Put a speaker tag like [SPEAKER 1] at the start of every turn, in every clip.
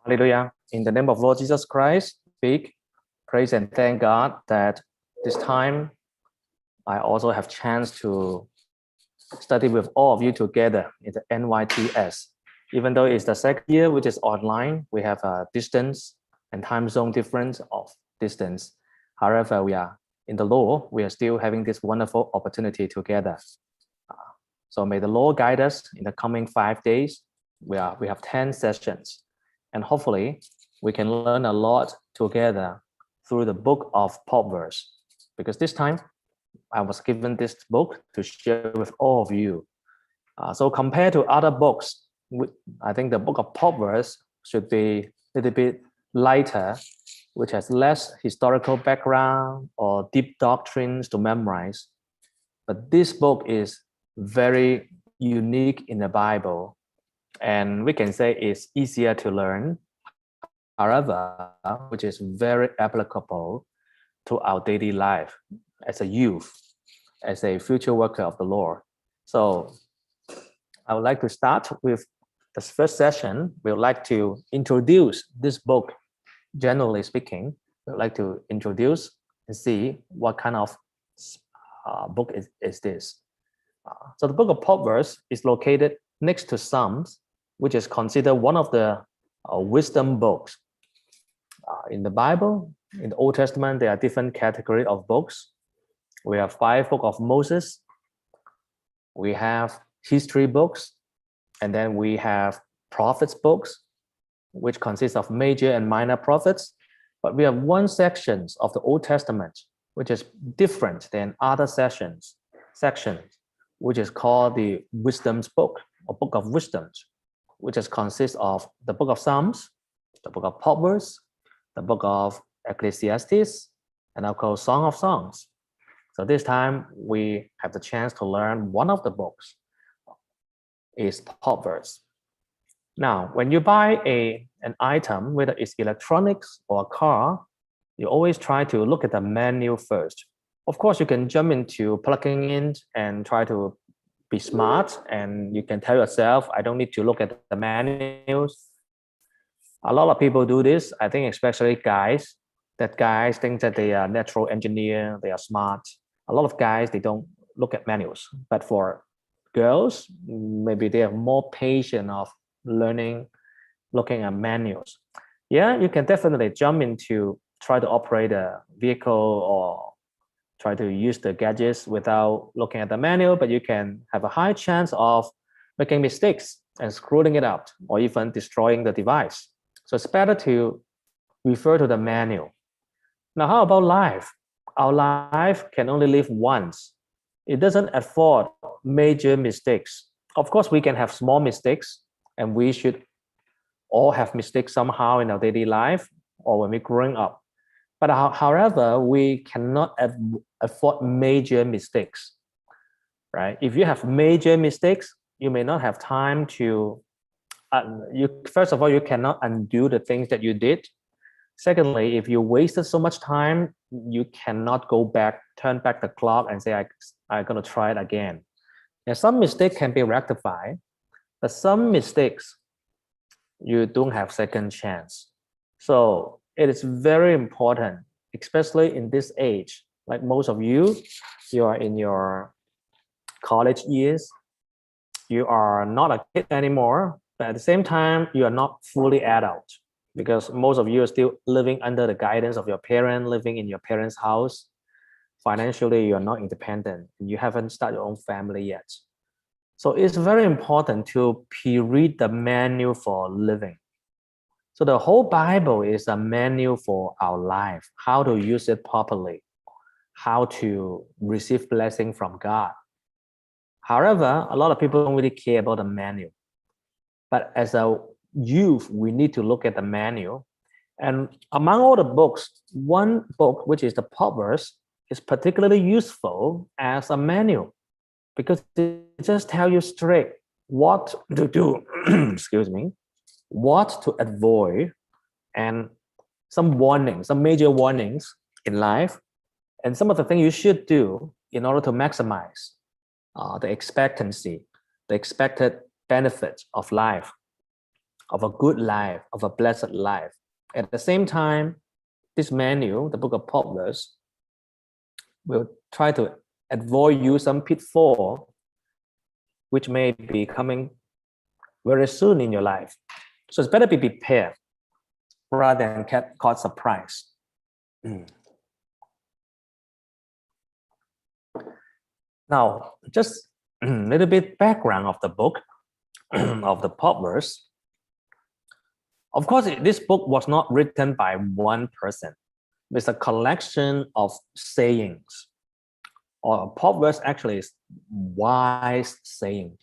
[SPEAKER 1] Hallelujah. In the name of Lord Jesus Christ, speak, praise and thank God that this time I also have chance to study with all of you together in the NYTS. Even though it's the second year, which is online, we have a distance and time zone difference of distance. However, we are in the Lord, we are still having this wonderful opportunity together. So may the Lord guide us in the coming 5 days. We have 10 sessions. And hopefully, we can learn a lot together through the book of Proverbs. Because this time, I was given this book to share with all of you. So compared to other books, I think the book of Proverbs should be a little bit lighter, which has less historical background or deep doctrines to memorize. But this book is very unique in the Bible, and we can say it's easier to learn, however, which is very applicable to our daily life as a youth, as a future worker of the Lord. So I would like to start with the first session. We would like to introduce this book. Generally speaking, we would like to introduce and see what kind of book is this. So the book of Proverbs is located next to Psalms, which is considered one of the wisdom books. In the Bible, in the Old Testament, there are different categories of books. We have 5 books of Moses. We have history books. And then we have prophets books, which consists of major and minor prophets. But we have one section of the Old Testament, which is different than other sections, which is called the Wisdom's Book, or Book of Wisdoms, which consists of the Book of Psalms, the Book of Proverbs, the Book of Ecclesiastes, and of course, Song of Songs. So this time we have the chance to learn one of the books is Proverbs. Now, when you buy an item, whether it's electronics or a car, you always try to look at the menu first. Of course, you can jump into plugging in and try to be smart, and you can tell yourself, I don't need to look at the menus. A lot of people do this, I think especially guys, that guys think that they are natural engineer, they are smart. A lot of guys, they don't look at menus. But for girls, maybe they have more patience of learning, looking at menus. Yeah, you can definitely jump into try to operate a vehicle or try to use the gadgets without looking at the menu, but you can have a high chance of making mistakes and screwing it up or even destroying the device. So it's better to refer to the menu. Now, how about life? Our life can only live once. It doesn't afford major mistakes. Of course, we can have small mistakes, and we should all have mistakes somehow in our daily life or when we're growing up. But however, we cannot afford major mistakes, right? If you have major mistakes, you may not have time to, first of all, you cannot undo the things that you did. Secondly, if you wasted so much time, you cannot go back, turn back the clock and say, I'm going to try it again. Now, some mistakes can be rectified, but some mistakes, you don't have second chance. So it is very important, especially in this age. Like most of you, you are in your college years. You are not a kid anymore, but at the same time, you are not fully adult because most of you are still living under the guidance of your parents, living in your parents' house. Financially, you are not independent. And you haven't started your own family yet. So it's very important to read the manual for living. So the whole Bible is a manual for our life, how to use it properly, how to receive blessing from God. However, a lot of people don't really care about the manual. But as a youth, we need to look at the manual. And among all the books, one book, which is the Proverbs, is particularly useful as a manual because it just tells you straight what to do, excuse me, what to avoid, and some warnings, some major warnings in life, and some of the things you should do in order to maximize the expected benefits of life. of a good life, of a blessed life. At the same time, this manual, the book of Proverbs, will try to avoid you some pitfall which may be coming very soon in your life. So it's better be prepared rather than get caught surprise. Now, just a little bit background of the book of the Proverbs. Of course, this book was not written by one person. It's a collection of sayings. Or Proverbs actually is wise saying.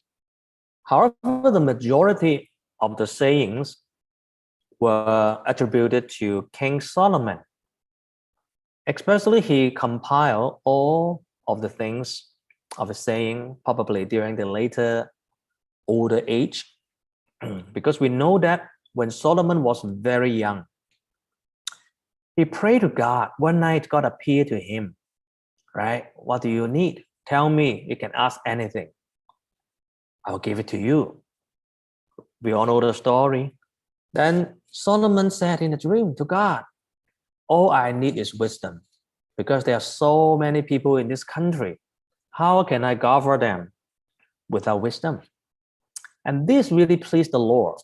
[SPEAKER 1] However, the majority of the sayings were attributed to King Solomon. Especially, he compiled all of the things of a saying probably during the later older age, because we know that when Solomon was very young, he prayed to God. One night, God appeared to him, right? What do you need? Tell me. You can ask anything. I'll give it to you. We all know the story. Then Solomon said in a dream to God, all I need is wisdom, because there are so many people in this country. How can I govern them without wisdom? And this really pleased the Lord.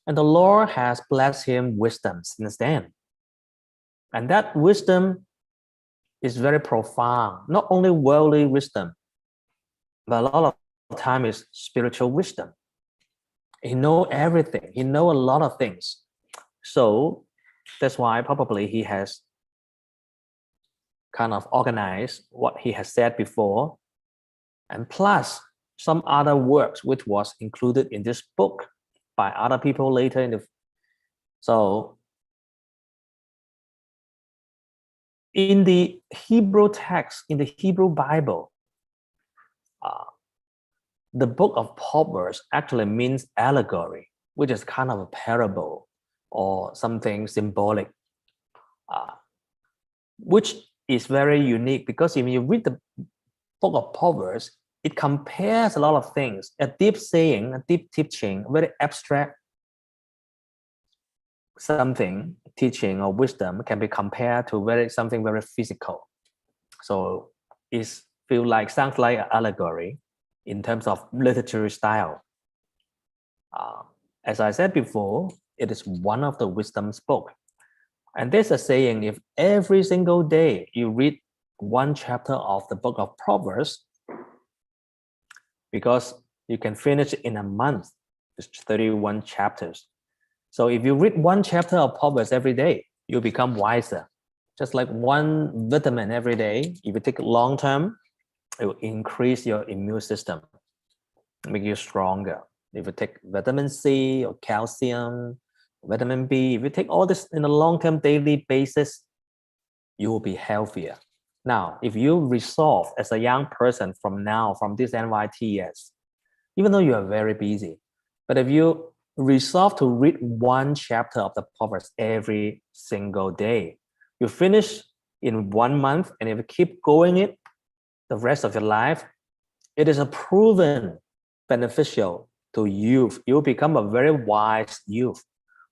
[SPEAKER 1] And the Lord has blessed him wisdom since then. And that wisdom is very profound, not only worldly wisdom, but a lot of time is spiritual wisdom. He knows everything. He knows a lot of things. So that's why probably he has kind of organized what he has said before, and plus some other works which was included in this book by other people later in the. So in the Hebrew text, in the Hebrew Bible, the book of Proverbs actually means allegory, which is kind of a parable or something symbolic, which is very unique, because if you read the book of Proverbs, it compares a lot of things, a deep saying, a deep teaching, very abstract something, teaching or wisdom can be compared to something very physical. So it sounds like an allegory in terms of literary style. As I said before, it is one of the wisdom's book. And there's a saying, if every single day you read one chapter of the book of Proverbs, because you can finish it in a month, it's 31 chapters. So if you read one chapter of Proverbs every day, you become wiser. Just like one vitamin every day, if you take it long term, it will increase your immune system, make you stronger. If you take vitamin C or calcium, vitamin B, if you take all this in a long-term daily basis, you will be healthier. Now, if you resolve as a young person from this NYTS, even though you are very busy, but if you resolve to read one chapter of the Proverbs every single day, you finish in 1 month, and if you keep going it the rest of your life, it is a proven beneficial to youth. You will become a very wise youth,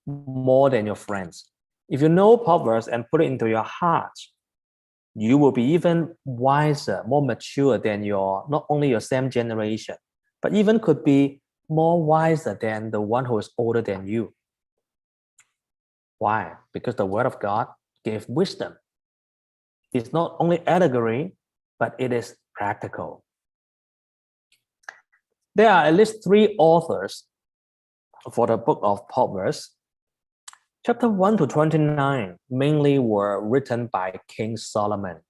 [SPEAKER 1] more than your friends. If you know Proverbs and put it into your heart, you will be even wiser, more mature than not only your same generation, but even could be more wiser than the one who is older than you. Why? Because the word of God gave wisdom. It's not only allegory, but it is practical. There are at least 3 authors for the book of Proverbs. Chapter 1 to 29 mainly were written by King Solomon.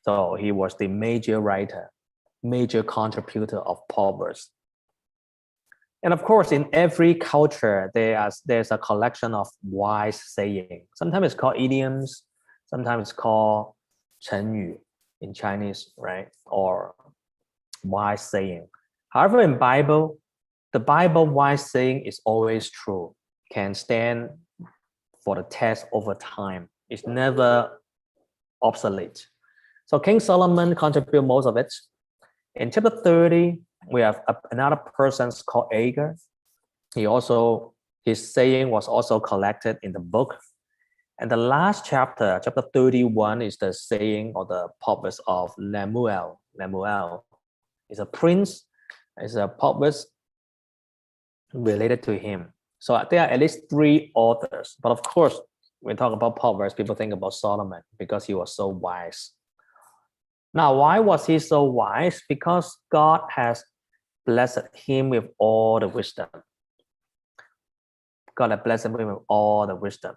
[SPEAKER 1] So he was the major writer, major contributor of Proverbs. And of course, in every culture, there's a collection of wise saying. Sometimes it's called idioms, sometimes it's called 成语 in Chinese, right? Or wise saying. However, in Bible, the Bible wise saying is always true, can stand for the test over time. It's never obsolete. So King Solomon contributed most of it. In chapter 30, we have another person called Agur. His saying was also collected in the book. And the last chapter, chapter 31, is the saying or the Proverbs of Lemuel. Lemuel is a prince, is a Proverbs related to him. So there are at least 3 authors. But of course, when we talk about Proverbs, people think about Solomon because he was so wise. Now, why was he so wise? Because God has blessed him with all the wisdom. God has blessed him with all the wisdom.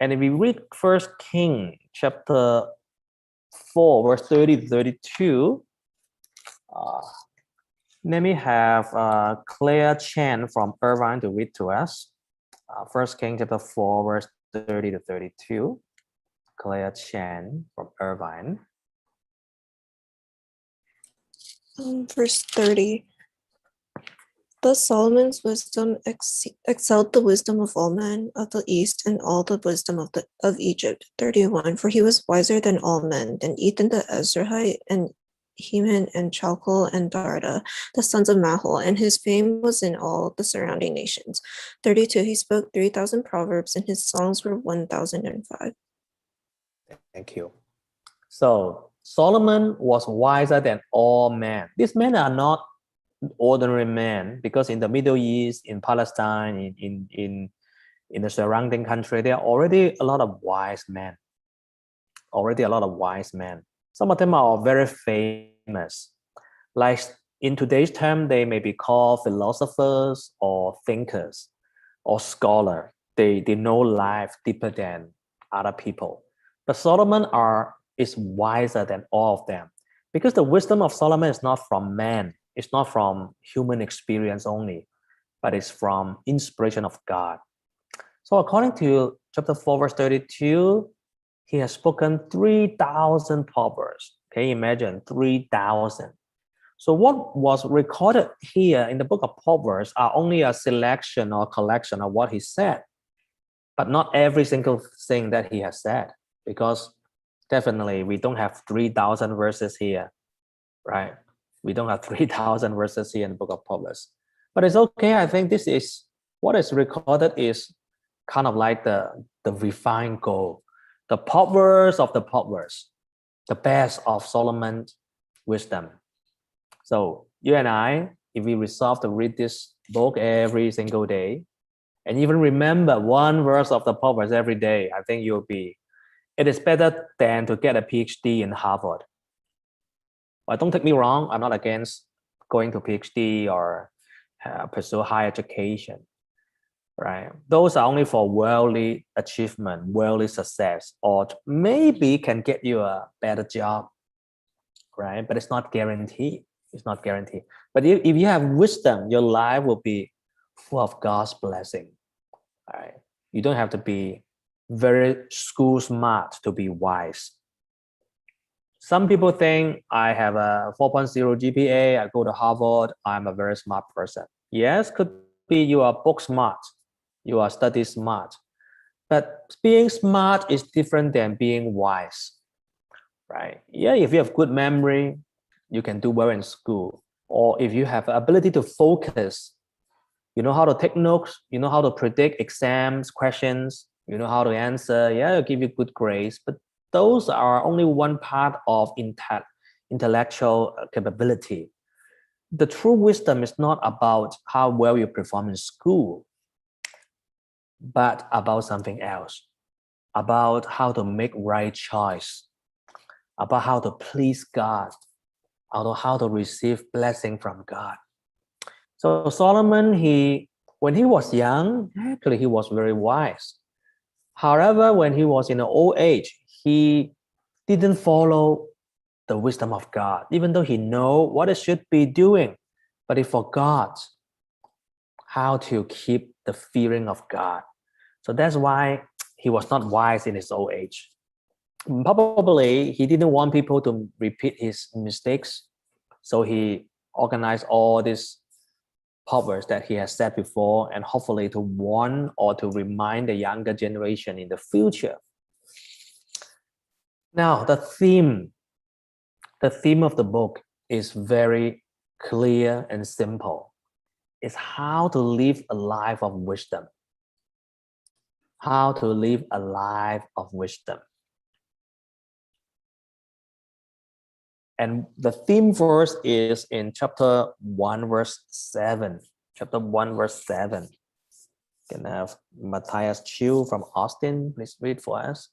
[SPEAKER 1] And if we read 1 King chapter 4, verse 30 to 32, let me have Claire Chan from Irvine to read to us. 1 King chapter 4, verse 30 to 32. Claire Chan from Irvine.
[SPEAKER 2] Verse 30. Thus Solomon's wisdom excelled the wisdom of all men of the East and all the wisdom of Egypt. 31. For he was wiser than all men, than Ethan the Ezrahite, and Heman and Chalcol and Darda, the sons of Mahol, and his fame was in all the surrounding nations. 32. He spoke 3,000 proverbs, and his songs were 1,005.
[SPEAKER 1] Thank you. So Solomon was wiser than all men. These men are not ordinary men, because in the Middle East, in Palestine, in the surrounding country, there are already a lot of wise men. Already a lot of wise men. Some of them are very famous. Like in today's term, they may be called philosophers or thinkers or scholar. They know life deeper than other people. But Solomon is wiser than all of them, because the wisdom of Solomon is not from man. It's not from human experience only, but it's from inspiration of God. So according to chapter 4, verse 32, he has spoken 3,000 proverbs. Can you imagine? 3,000. So what was recorded here in the book of Proverbs are only a selection or collection of what he said, but not every single thing that he has said, because definitely we don't have 3,000 verses here, right? We don't have 3,000 verses here in the book of Proverbs. But it's okay. I think this is what is recorded is kind of like the refined gold, the Proverbs of the Proverbs, the best of Solomon's wisdom. So you and I, if we resolve to read this book every single day, and even remember one verse of the Proverbs every day, I think it is better than to get a PhD in Harvard. But don't take me wrong, I'm not against going to PhD or pursue higher education, right? Those are only for worldly achievement, worldly success, or maybe can get you a better job, right? But it's not guaranteed. It's not guaranteed. But if you have wisdom, your life will be full of God's blessing, right? You don't have to be very school smart to be wise. Some people think I have a 4.0 GPA, I go to Harvard, I'm a very smart person. Yes, could be you are book smart, you are study smart. But being smart is different than being wise, right? Yeah, if you have good memory, you can do well in school. Or if you have the ability to focus, you know how to take notes, you know how to predict exams, questions, you know how to answer, yeah, it'll give you good grades. But those are only one part of intellectual capability. The true wisdom is not about how well you perform in school, but about something else, about how to make right choice, about how to please God, about how to receive blessing from God. So Solomon, when he was young, actually he was very wise. However, when he was in an old age, he didn't follow the wisdom of God, even though he know what he should be doing, but he forgot how to keep the fearing of God. So that's why he was not wise in his old age. Probably he didn't want people to repeat his mistakes, so he organized all these proverbs that he has said before, and hopefully to warn or to remind the younger generation in the future. Now, the theme of the book is very clear and simple. is how to live a life of wisdom. How to live a life of wisdom. And the theme verse is in chapter 1, verse 7. Chapter 1, verse 7. Can I have Matthias Chiu from Austin please read for us?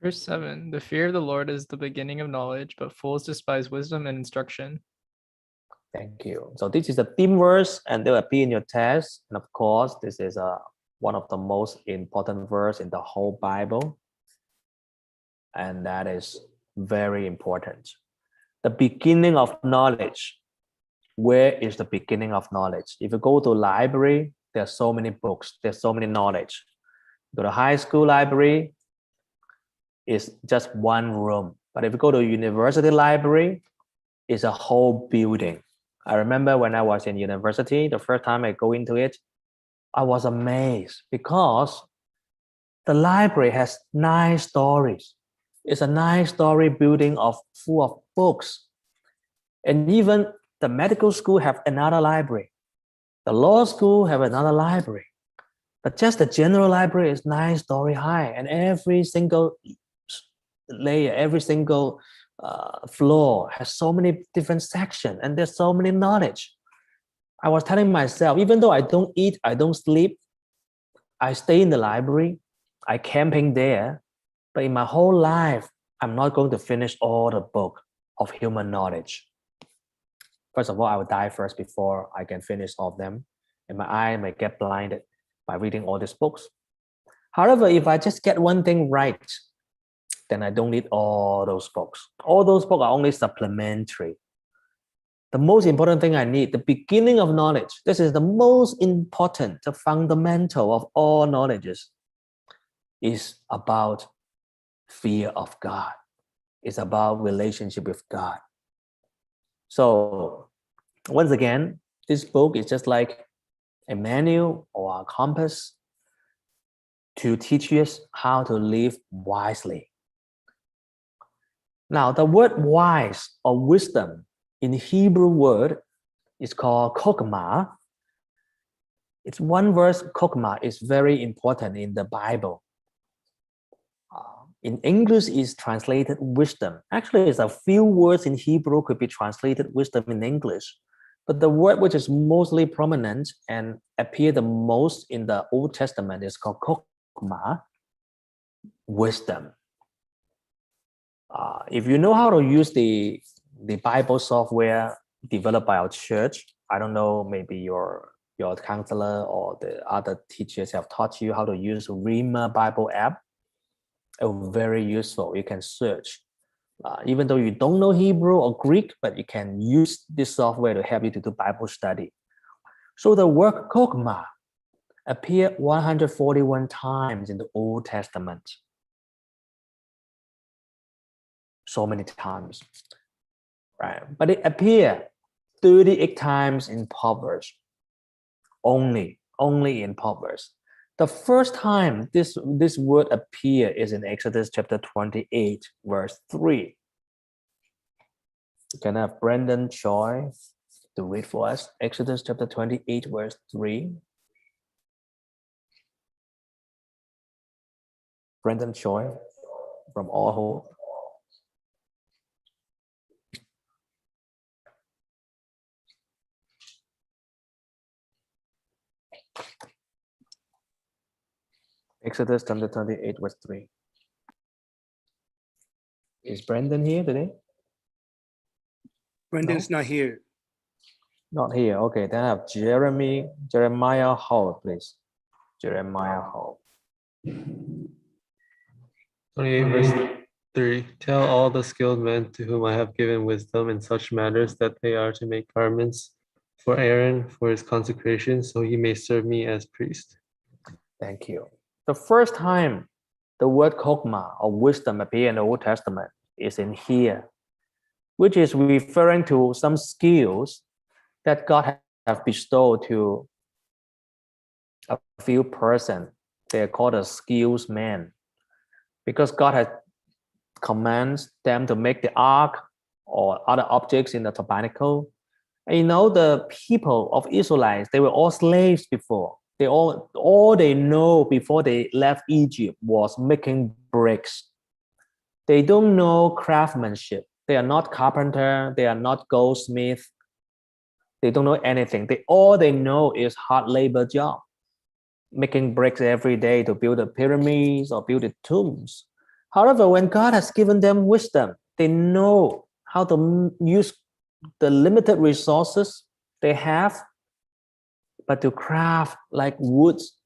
[SPEAKER 3] Verse 7, the fear of the Lord is the beginning of knowledge, but fools despise wisdom and instruction.
[SPEAKER 1] Thank you. So this is the theme verse, and they'll appear in your test. And of course, this is one of the most important verse in the whole Bible. And that is very important. The beginning of knowledge. Where is the beginning of knowledge? If you go to library, there are so many books, there's so many knowledge. Go to high school library, it's just one room. But if you go to university library, it's a whole building. I remember when I was in university, the first time I go into it, I was amazed because the library has 9 stories. It's a 9-story building full of books. And even the medical school have another library. The law school have another library. But just the general library is 9-story high, and every single layer, every single floor has so many different sections, and there's so many knowledge. I was telling myself, even though I don't eat, I don't sleep, I stay in the library, I camping there, but in my whole life, I'm not going to finish all the book of human knowledge. First of all, I will die first before I can finish all of them, and my eye may get blinded by reading all these books. However, if I just get one thing right, then I don't need all those books. All those books are only supplementary. The most important thing I need, the beginning of knowledge, this is the most important, the fundamental of all knowledges, is about fear of God. It's about relationship with God. So once again, this book is just like a manual or a compass to teach us how to live wisely. Now, the word wise or wisdom in Hebrew word is called chokmah. It's one verse, chokmah, is very important in the Bible. In English, is translated wisdom. Actually, it's a few words in Hebrew could be translated wisdom in English. But the word which is mostly prominent and appear the most in the Old Testament is called chokmah, wisdom. If you know how to use the Bible software developed by our church, I don't know, maybe your counselor or the other teachers have taught you how to use Rima Bible app. It's very useful. You can search. Even though you don't know Hebrew or Greek, but you can use this software to help you to do Bible study. So the word chokmah appeared 141 times in the Old Testament. So many times, right? But it appeared 38 times in Proverbs. Only in Proverbs. The first time this word appear is in Exodus chapter 28, verse 3. Can I have Brendan Choi to read for us? Exodus chapter 28, verse 3. Brendan Choi from All Hope. Exodus chapter 28, verse 3. Is Brendan here today?
[SPEAKER 4] Brendan's not here.
[SPEAKER 1] Not here. Okay, then I have Jeremiah Hall, please. Jeremiah Hall.
[SPEAKER 5] 28 verse 3. Tell all the skilled men to whom I have given wisdom in such matters that they are to make garments for Aaron for his consecration, so he may serve me as priest.
[SPEAKER 1] Thank you. The first time the word chokmah or wisdom appear in the Old Testament is in here, which is referring to some skills that God have bestowed to a few persons. They are called as skills men, because God has commands them to make the ark or other objects in the tabernacle. And you know, the people of Israelites, they were all slaves before. All they know before they left Egypt was making bricks. They don't know craftsmanship. They are not carpenter. They are not goldsmith. They don't know anything. All they know is hard labor job, making bricks every day to build the pyramids or build the tombs. However, when God has given them wisdom, they know how to use the limited resources they have, but to craft like woods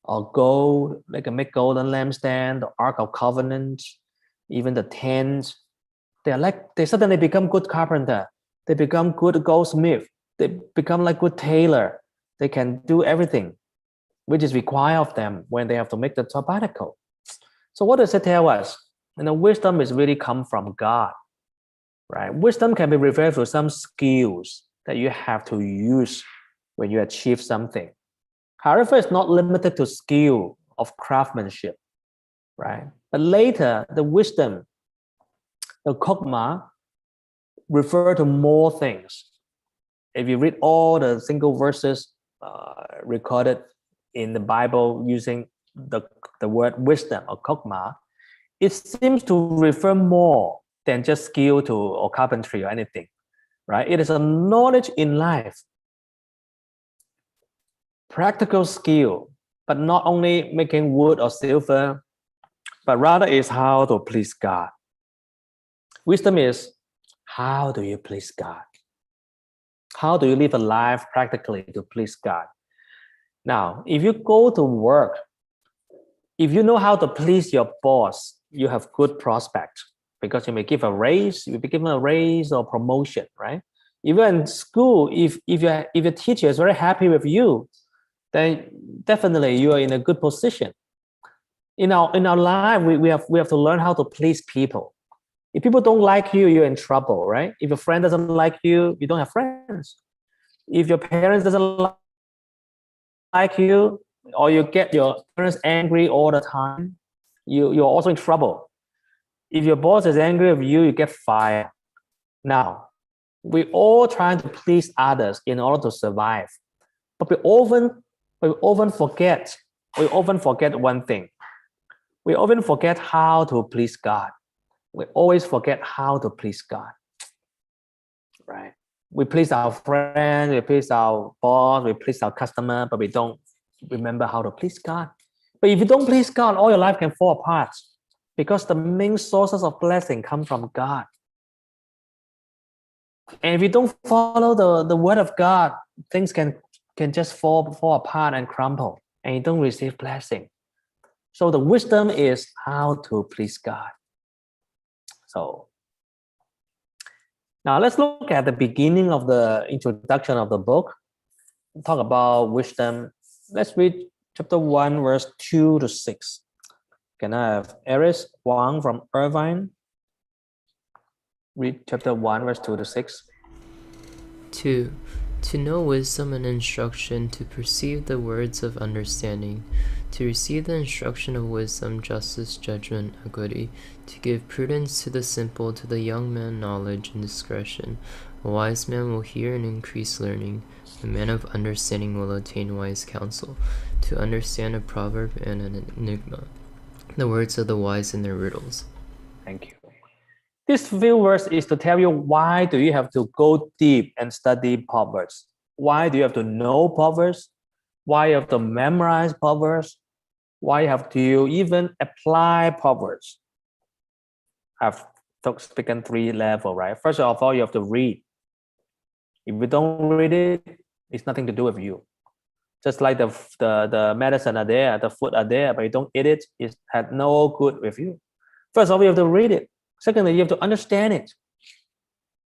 [SPEAKER 1] or gold, they can make golden lampstand, the Ark of Covenant, even the tents. They suddenly become good carpenter. They become good goldsmith. They become like good tailor. They can do everything which is required of them when they have to make the tabernacle. So what does it tell us? Wisdom is really come from God, right? Wisdom can be referred to some skills that you have to use when you achieve something. However, it's not limited to skill of craftsmanship, right? But later, the wisdom, the kokma, refer to more things. If you read all the single verses recorded in the Bible using the word wisdom or kokma, it seems to refer more than just skill to or carpentry or anything, right? It is a knowledge in life, practical skill, but not only making wood or silver, but rather is how to please God. Wisdom is how do you please God? How do you live a life practically to please God? Now, if you go to work, if you know how to please your boss, you have good prospect because you may give a raise, you will be given a raise or promotion, right? Even in school, if your teacher is very happy with you, then definitely you are in a good position. In our life, we have to learn how to please people. If people don't like you, you're in trouble, right? If your friend doesn't like you, you don't have friends. If your parents doesn't like you, or you get your parents angry all the time, you're also in trouble. If your boss is angry with you, you get fired. Now, we all trying to please others in order to survive, but we often forget one thing. We often forget how to please God. We always forget how to please God, right? We please our friends, we please our boss, we please our customer, but we don't remember how to please God. But if you don't please God, all your life can fall apart because the main sources of blessing come from God. And if you don't follow the word of God, things can just fall apart and crumble, and you don't receive blessing. So the wisdom is how to please God. So now let's look at the beginning of the introduction of the book. Talk about wisdom. Let's read chapter 1, verse 2 to 6. Can I have Eris Wang from Irvine read chapter 1, verse 2 to 6?
[SPEAKER 4] 2. To know wisdom and instruction, to perceive the words of understanding, to receive the instruction of wisdom, justice, judgment, equity, to give prudence to the simple, to the young man knowledge and discretion. A wise man will hear and increase learning. A man of understanding will attain wise counsel, to understand a proverb and an enigma, the words of the wise and their riddles.
[SPEAKER 1] Thank you. This few verse is to tell you why do you have to go deep and study Proverbs? Why do you have to know Proverbs? Why you have to memorize Proverbs? Why have to even apply Proverbs? I've spoken 3 levels, right? First of all, you have to read. If you don't read it, it's nothing to do with you. Just like the medicine are there, the food are there, but you don't eat it, it had no good with you. First of all, you have to read it. Secondly, you have to understand it.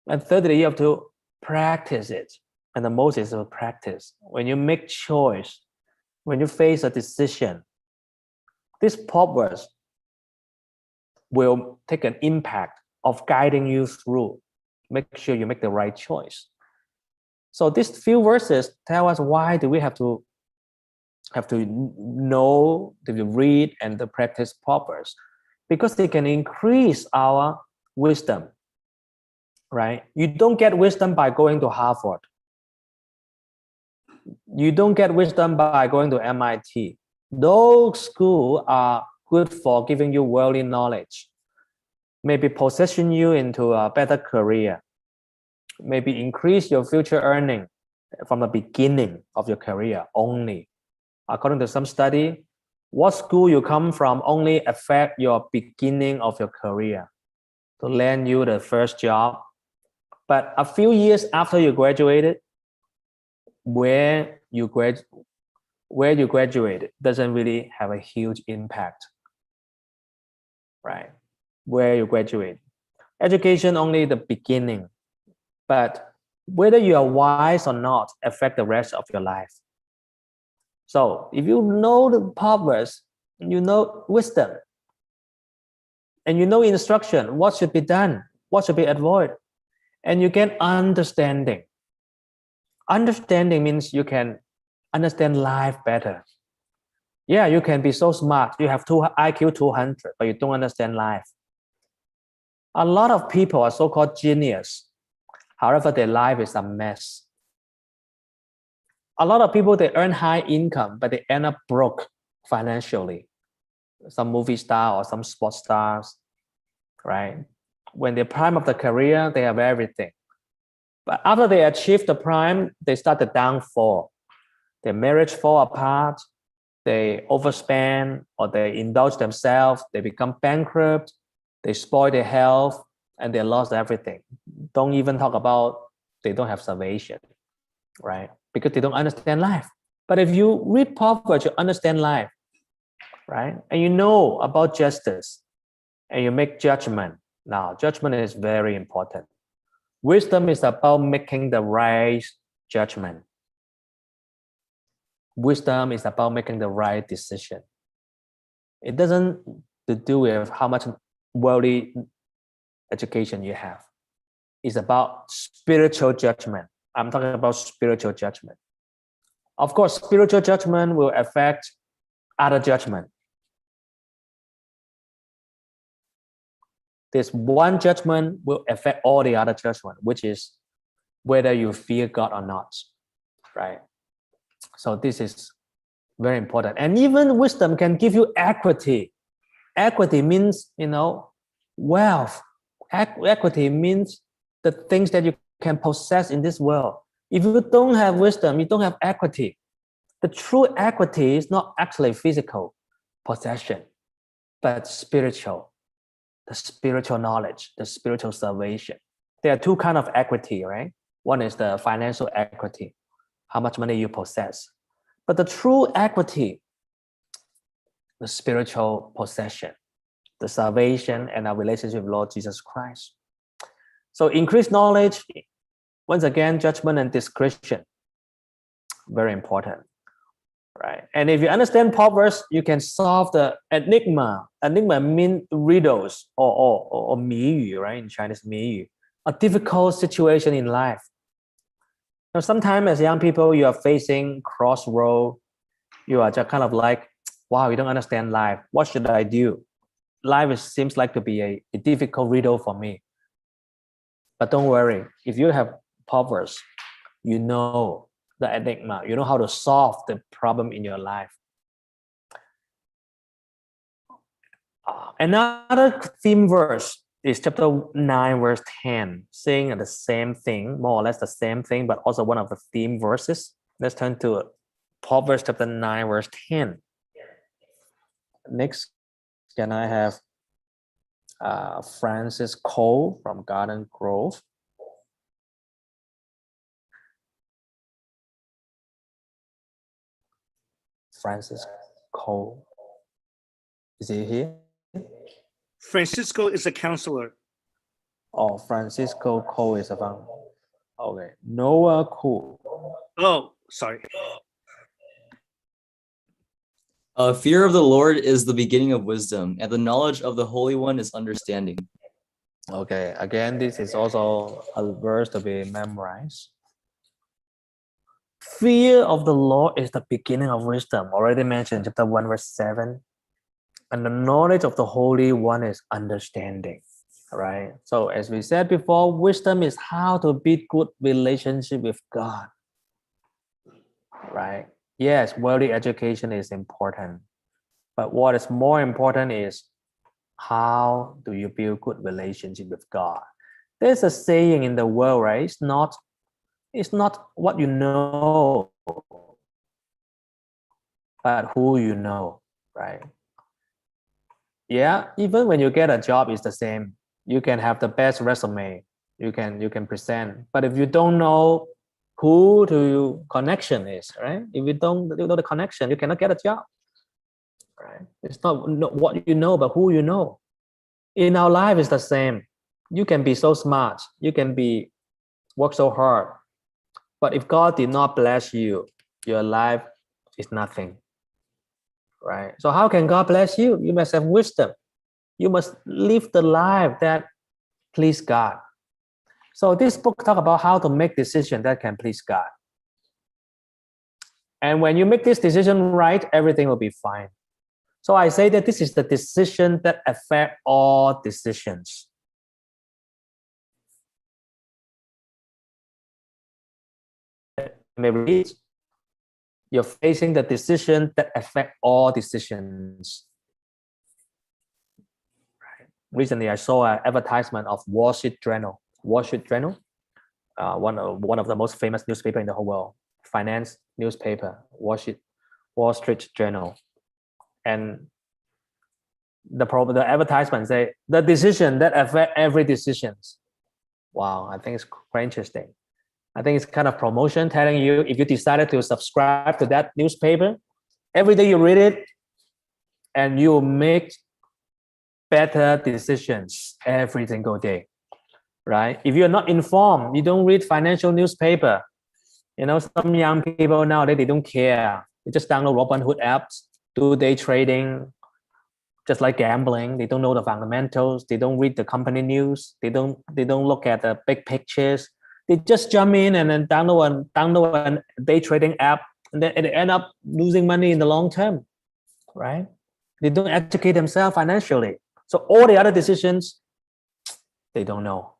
[SPEAKER 1] And thirdly, you have to practice it. And the most is to practice. When you make choice, when you face a decision, this Proverbs will take an impact of guiding you through. Make sure you make the right choice. So these few verses tell us why do we have to know, to read and to practice Proverbs, because they can increase our wisdom, right? You don't get wisdom by going to Harvard. You don't get wisdom by going to MIT. Those schools are good for giving you worldly knowledge, maybe position you into a better career, maybe increase your future earning from the beginning of your career only. According to some study, what school you come from only affect your beginning of your career to land you the first job. But a few years after you graduated, where you graduated doesn't really have a huge impact, right? Where you graduate. Education only the beginning, but whether you are wise or not affect the rest of your life. So if you know the Proverbs, you know wisdom, and you know instruction, what should be done, what should be avoided, and you get understanding. Understanding means you can understand life better. Yeah, you can be so smart. You have IQ 200, but you don't understand life. A lot of people are so-called genius. However, their life is a mess. A lot of people, they earn high income, but they end up broke financially. Some movie star or some sports stars, right? When they're prime of the career, they have everything. But after they achieve the prime, they start the downfall. Their marriage fall apart, they overspend, or they indulge themselves, they become bankrupt, they spoil their health, and they lost everything. Don't even talk about they don't have salvation, right? Because they don't understand life. But if you read Proverbs, you understand life, right? And you know about justice, and you make judgment. Now, judgment is very important. Wisdom is about making the right judgment. Wisdom is about making the right decision. It doesn't to do with how much worldly education you have. It's about spiritual judgment. I'm talking about spiritual judgment. Of course, spiritual judgment will affect other judgment. This one judgment will affect all the other judgment, which is whether you fear God or not, right? So this is very important. And even wisdom can give you equity. Equity means, wealth. Equity means the things that you can possess in this world. If you don't have wisdom, you don't have equity. The true equity is not actually physical possession, but spiritual. The spiritual knowledge, the spiritual salvation. There are two kinds of equity, right? One is the financial equity, how much money you possess. But the true equity, the spiritual possession, the salvation, and our relationship with Lord Jesus Christ. So increased knowledge, once again, judgment and discretion, very important, right? And if you understand Proverbs, you can solve the enigma. Enigma means riddles or 谜语, right? In Chinese, 谜语, a difficult situation in life. Now, sometimes as young people, you are facing crossroad. You are just kind of like, wow, you don't understand life. What should I do? Life seems like to be a difficult riddle for me. But don't worry. If you have Proverbs, you know the enigma. You know how to solve the problem in your life. Another theme verse is chapter 9, verse 10, saying the same thing, more or less the same thing, but also one of the theme verses. Let's turn to Proverbs chapter 9, verse 10. Next, can I have Francis Cole from Garden Grove? Francis Cole. Is he here?
[SPEAKER 6] Francisco is a counselor.
[SPEAKER 1] Oh, Francisco Cole is a founder. Okay. Noah Cole.
[SPEAKER 6] Oh, sorry.
[SPEAKER 7] Fear of the Lord is the beginning of wisdom, and the knowledge of the Holy One is understanding.
[SPEAKER 1] Okay. Again, this is also a verse to be memorized. Fear of the Lord is the beginning of wisdom. Already mentioned chapter 1, verse 7. And the knowledge of the Holy One is understanding, right? So as we said before, wisdom is how to build good relationship with God. right? Yes, worldly education is important, but what is more important is how do you build good relationship with God? There's a saying in the world, right? It's not what you know, but who you know, right? Yeah, even when you get a job, it's the same. You can have the best resume, you can present, but if you don't know who the connection is, right? If you don't know the connection, you cannot get a job, right? It's not what you know, but who you know. In our life, it's the same. You can be so smart, you can be work so hard, but if God did not bless you, your life is nothing, right? So how can God bless you? You must have wisdom. You must live the life that please God. So this book talk about how to make decisions that can please God. And when you make this decision right, everything will be fine. So I say that this is the decision that affect all decisions. Maybe you're facing the decision that affect all decisions. Right. Recently, I saw an advertisement of Wall Street Journal. Wall Street Journal, one of the most famous newspaper in the whole world, finance newspaper, Wall Street Journal, and the advertisement say the decision that affect every decisions. Wow, I think it's quite interesting. I think it's kind of promotion telling you if you decided to subscribe to that newspaper, every day you read it and you make better decisions every single day, right? If you're not informed, you don't read financial newspaper. You know, some young people nowadays, they don't care. They just download Robinhood apps, do day trading, just like gambling. They don't know the fundamentals. They don't read the company news. They don't look at the big pictures. They just jump in and then download a day trading app, and then they end up losing money in the long term, right? They don't educate themselves financially. So all the other decisions, they don't know.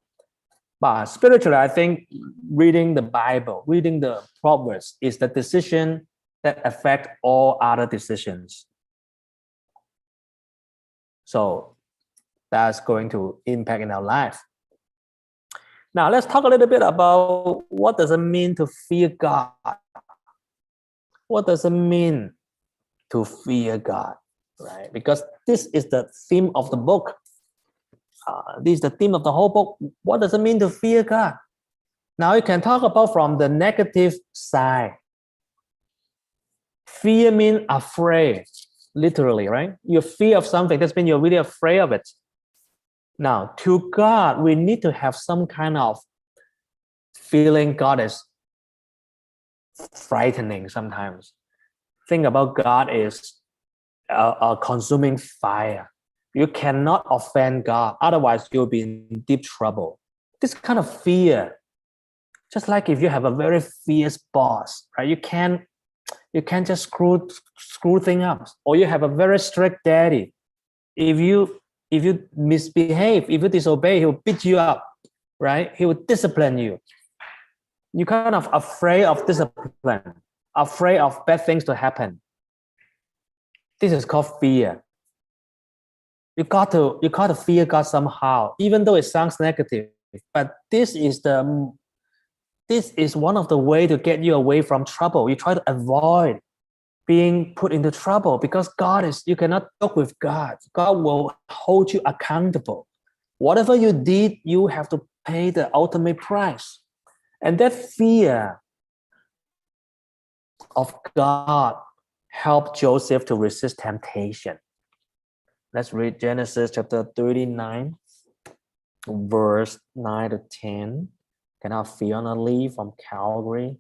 [SPEAKER 1] But spiritually, I think reading the Bible, reading the Proverbs is the decision that affect all other decisions. So that's going to impact in our life. Now let's talk a little bit about what does it mean to fear God. What does it mean to fear God, right? Because this is the theme of the book. This is the theme of the whole book. What does it mean to fear God? Now you can talk about from the negative side. Fear means afraid, literally, right? You fear of something, that means you're really afraid of it. Now, to God, we need to have some kind of feeling God is frightening sometimes. Think about God is a consuming fire. You cannot offend God, otherwise you'll be in deep trouble. This kind of fear, just like if you have a very fierce boss, right? You can't just screw things up. Or you have a very strict daddy. If you misbehave, if you disobey, he'll beat you up, right? He will discipline you. You're kind of afraid of discipline, afraid of bad things to happen. This is called fear. You got to fear God somehow, even though it sounds negative. But this is one of the way to get you away from trouble. You try to avoid being put into trouble because you cannot talk with God. God will hold you accountable. Whatever you did, you have to pay the ultimate price. And that fear of God helped Joseph to resist temptation. Let's read Genesis chapter 39, verse 9 to 10. Can our Fiona Lee from Calgary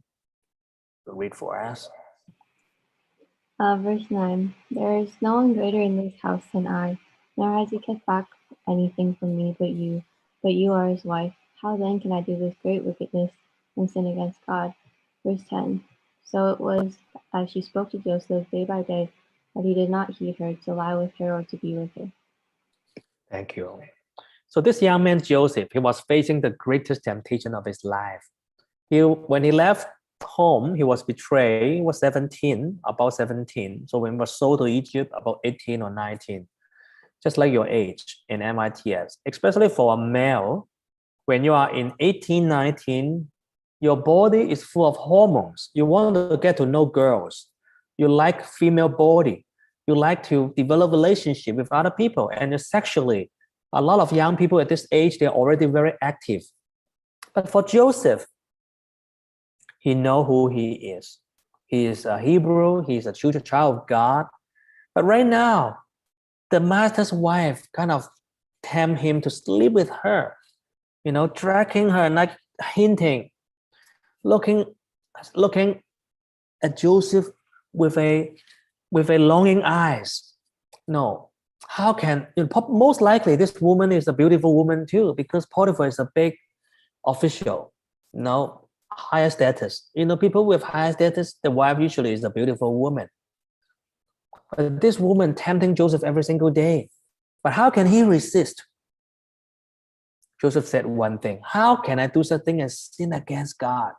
[SPEAKER 1] read for us?
[SPEAKER 8] Verse 9. There is no one greater in this house than I, nor has he kept back anything from me but you are his wife. How then can I do this great wickedness and sin against God? Verse 10. So it was as she spoke to Joseph day by day that he did not heed her to lie with her or to be with her.
[SPEAKER 1] Thank you. So this young man, Joseph, he was facing the greatest temptation of his life. When he left home, he was betrayed, he was 17, about 17. So when he was sold to Egypt, about 18 or 19, just like your age in NYTS, especially for a male, when you are in 18, 19, your body is full of hormones. You want to get to know girls. You like female body. You like to develop relationship with other people. And sexually, a lot of young people at this age, they're already very active. But for Joseph, he knows who he is. He is a Hebrew. He's a child of God. But right now, the master's wife kind of tempt him to sleep with her, dragging her, like hinting, looking at Joseph with a longing eyes. No, how can most likely this woman is a beautiful woman too, because Potiphar is a big official, higher status. People with higher status, the wife usually is a beautiful woman. But this woman tempting Joseph every single day. But how can he resist? Joseph said one thing: how can I do such thing as sin against God?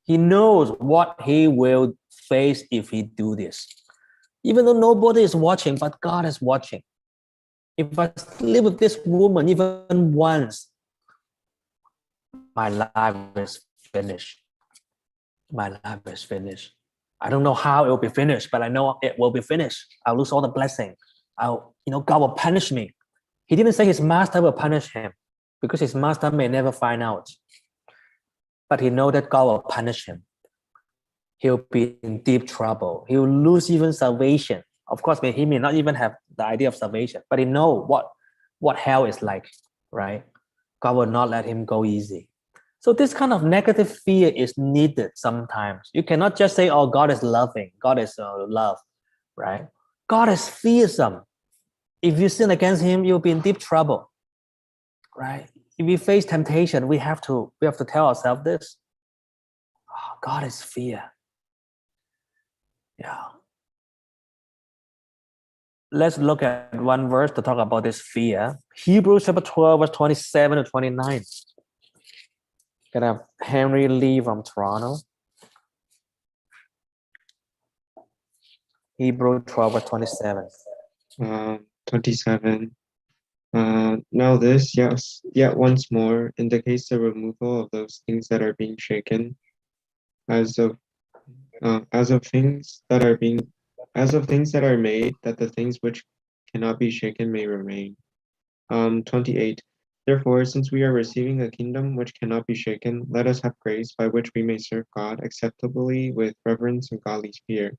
[SPEAKER 1] He knows what he will face if he do this. Even though nobody is watching, but God is watching. If I sleep with this woman even once, my life is finished. My life is finished. I don't know how it will be finished, but I know it will be finished. I'll lose all the blessing. God will punish me. He didn't say his master will punish him, because his master may never find out. But he knows that God will punish him. He'll be in deep trouble. He'll lose even salvation. Of course, he may not even have the idea of salvation, but he knows what hell is like, right? God will not let him go easy. So this kind of negative fear is needed sometimes. You cannot just say, oh, God is loving. God is love, right? God is fearsome. If you sin against him, you'll be in deep trouble, right? If we face temptation, we have to tell ourselves this: oh, God is fear. Yeah. Let's look at one verse to talk about this fear. Hebrews chapter 12, verse 27 to 29. Can I have Henry Lee from Toronto? Hebrews 12, verse 27.
[SPEAKER 9] 27. Now this, yes, yet once more, indicates the removal of those things that are being shaken, as of things that are made, that the things which cannot be shaken may remain. 28. Therefore, since we are receiving a kingdom which cannot be shaken, let us have grace by which we may serve God acceptably with reverence and godly fear.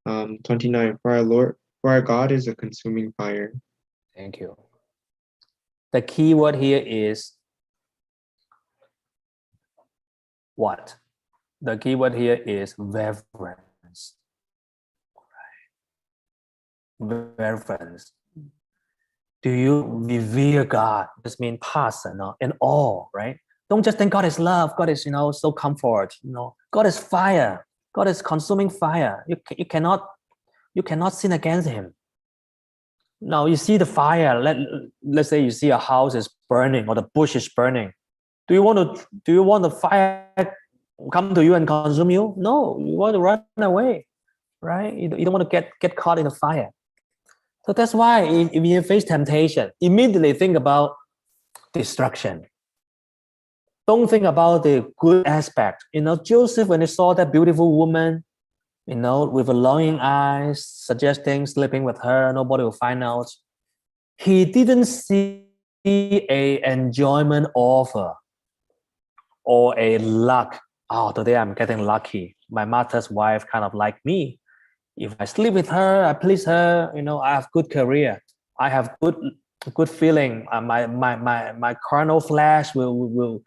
[SPEAKER 9] 29. For our God is a consuming fire.
[SPEAKER 1] Thank you. The key word here is what? The key word here is reverence. Reverence. Do you revere God? This means passion and awe, right? Don't just think God is love. God is, so comfort. God is fire. God is consuming fire. You cannot sin against him. Now you see the fire. Let's say you see a house is burning or the bush is burning. Do you want the fire come to you and consume you? No, you want to run away, right? You don't want to get caught in the fire. So that's why if you face temptation, immediately think about destruction. Don't think about the good aspect. Joseph, when he saw that beautiful woman, with a longing eyes, suggesting sleeping with her, nobody will find out. He didn't see a enjoyment offer or a luck. Oh, today I'm getting lucky. My master's wife kind of like me. If I sleep with her, I please her, I have good career. I have good feeling. My carnal flesh will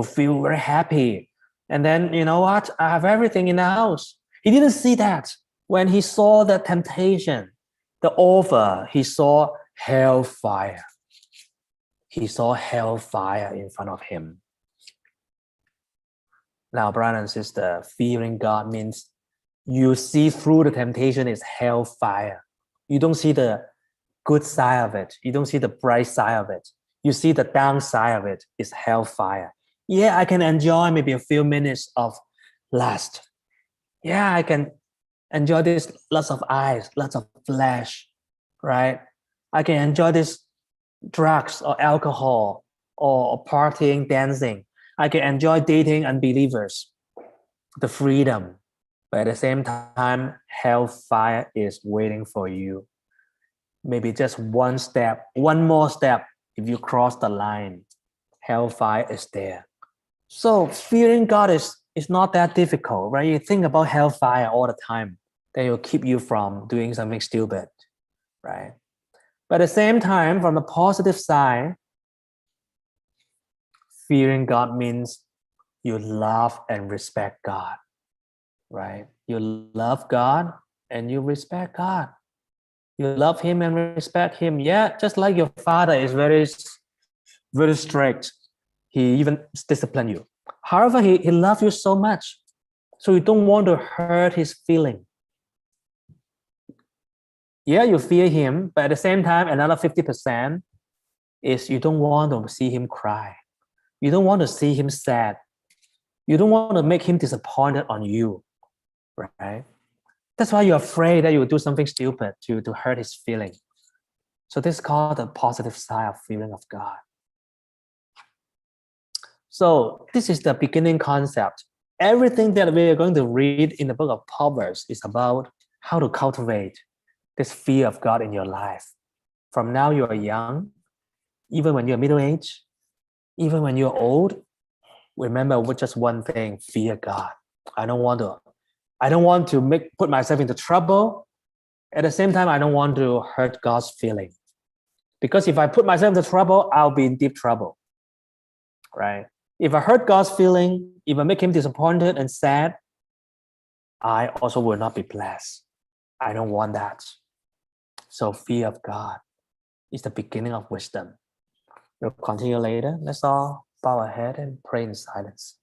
[SPEAKER 1] feel very happy. And then, I have everything in the house. He didn't see that. When he saw the temptation, the offer, he saw hellfire. He saw hellfire in front of him. Now, brother and sister, fearing God means you see through the temptation is hellfire. You don't see the good side of it. You don't see the bright side of it. You see the downside of it is hellfire. Yeah, I can enjoy maybe a few minutes of lust. Yeah, I can enjoy this lots of eyes, lots of flesh, right? I can enjoy this drugs or alcohol or partying, dancing. I can enjoy dating unbelievers, the freedom. But at the same time, hellfire is waiting for you. Maybe just one step, one more step. If you cross the line, hellfire is there. So fearing God is not that difficult, right? You think about hellfire all the time, that will keep you from doing something stupid, right? But at the same time, from the positive side, fearing God means you love and respect God, right? You love God and you respect God. You love Him and respect Him. Yeah, just like your father is very, very strict. He even disciplines you. However, he loves you so much, so you don't want to hurt His feeling. Yeah, you fear Him, but at the same time, another 50% is you don't want to see Him cry. You don't want to see Him sad. You don't want to make Him disappointed on you, right? That's why you're afraid that you will do something stupid to hurt His feeling. So this is called the positive side of fearing of God. So this is the beginning concept. Everything that we are going to read in the book of Proverbs is about how to cultivate this fear of God in your life. From now you are young, even when you're middle-aged, even when you're old, remember with just one thing: fear God. I don't want to put myself into trouble. At the same time, I don't want to hurt God's feeling. Because if I put myself into trouble, I'll be in deep trouble, right? If I hurt God's feeling, if I make Him disappointed and sad, I also will not be blessed. I don't want that. So fear of God is the beginning of wisdom. We'll continue later. Let's all bow our head and pray in silence.